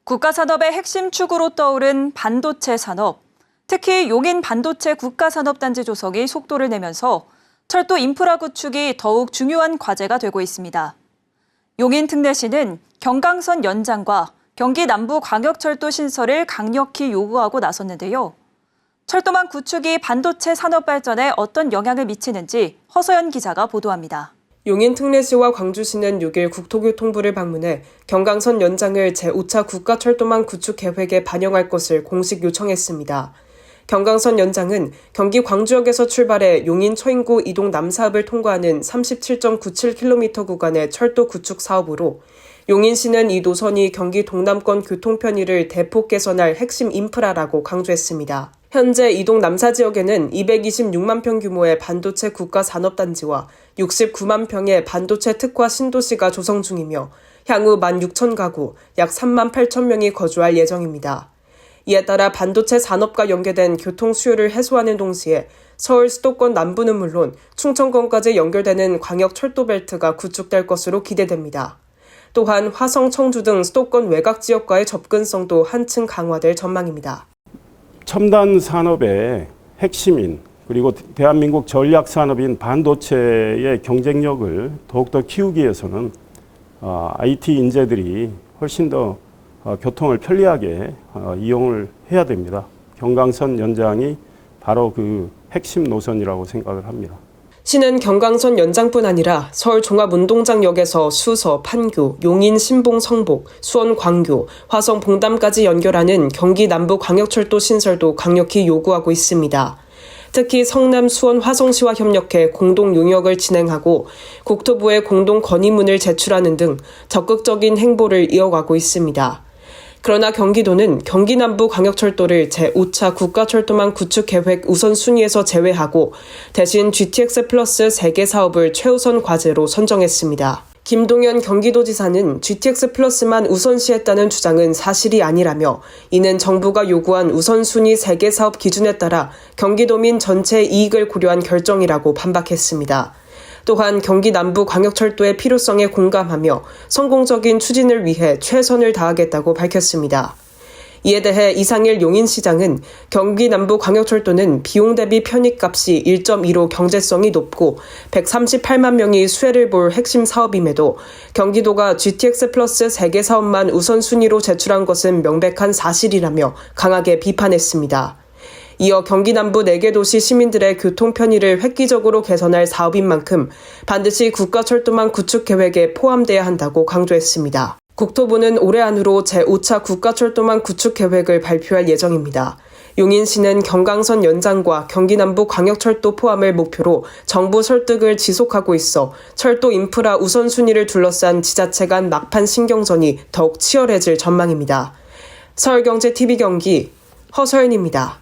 국가산업의 핵심 축으로 떠오른 반도체 산업. 특히 용인 반도체 국가산업단지 조성이 속도를 내면서 철도 인프라 구축이 더욱 중요한 과제가 되고 있습니다. 용인 특례시는 경강선 연장과 경기 남부광역철도 신설을 강력히 요구하고 나섰는데요. 철도망 구축이 반도체 산업 발전에 어떤 영향을 미치는지 허서연 기자가 보도합니다. 용인 특례시와 광주시는 6일 국토교통부를 방문해 경강선 연장을 제5차 국가철도망 구축 계획에 반영할 것을 공식 요청했습니다. 경강선 연장은 경기 광주역에서 출발해 용인 처인구 이동 남사읍을 통과하는 37.97km 구간의 철도 구축 사업으로 용인시는 이 노선이 경기 동남권 교통 편의를 대폭 개선할 핵심 인프라라고 강조했습니다. 현재 이동 남사 지역에는 226만 평 규모의 반도체 국가산업단지와 69만 평의 반도체 특화 신도시가 조성 중이며 향후 16,000가구, 약 3만 8천 명이 거주할 예정입니다. 이에 따라 반도체 산업과 연계된 교통 수요를 해소하는 동시에 서울 수도권 남부는 물론 충청권까지 연결되는 광역철도벨트가 구축될 것으로 기대됩니다. 또한 화성, 청주 등 수도권 외곽 지역과의 접근성도 한층 강화될 전망입니다. 첨단 산업의 핵심인 그리고 대한민국 전략 산업인 반도체의 경쟁력을 더욱더 키우기 위해서는 IT 인재들이 훨씬 더 교통을 편리하게 이용을 해야 됩니다. 경강선 연장이 바로 그 핵심 노선이라고 생각을 합니다. 시는 경강선 연장뿐 아니라 서울 종합운동장역에서 수서, 판교, 용인, 신봉, 성복, 수원, 광교, 화성, 봉담까지 연결하는 경기 남부 광역철도 신설도 강력히 요구하고 있습니다. 특히 성남, 수원, 화성시와 협력해 공동 용역을 진행하고 국토부에 공동 건의문을 제출하는 등 적극적인 행보를 이어가고 있습니다. 그러나 경기도는 경기 남부 광역철도를 제5차 국가철도망 구축 계획 우선순위에서 제외하고 대신 GTX 플러스 3개 사업을 최우선 과제로 선정했습니다. 김동연 경기도지사는 GTX 플러스만 우선시했다는 주장은 사실이 아니라며 이는 정부가 요구한 우선순위 3개 사업 기준에 따라 경기도민 전체 이익을 고려한 결정이라고 반박했습니다. 또한 경기 남부 광역철도의 필요성에 공감하며 성공적인 추진을 위해 최선을 다하겠다고 밝혔습니다. 이에 대해 이상일 용인시장은 경기 남부 광역철도는 비용 대비 편익값이 1.25 경제성이 높고 138만 명이 수혜를 볼 핵심 사업임에도 경기도가 GTX 플러스 3개 사업만 우선순위로 제출한 것은 명백한 사실이라며 강하게 비판했습니다. 이어 경기 남부 4개 도시 시민들의 교통 편의를 획기적으로 개선할 사업인 만큼 반드시 국가철도망 구축 계획에 포함돼야 한다고 강조했습니다. 국토부는 올해 안으로 제5차 국가철도망 구축 계획을 발표할 예정입니다. 용인시는 경강선 연장과 경기 남부 광역철도 포함을 목표로 정부 설득을 지속하고 있어 철도 인프라 우선순위를 둘러싼 지자체 간 막판 신경전이 더욱 치열해질 전망입니다. 서울경제TV 경기 허서연입니다.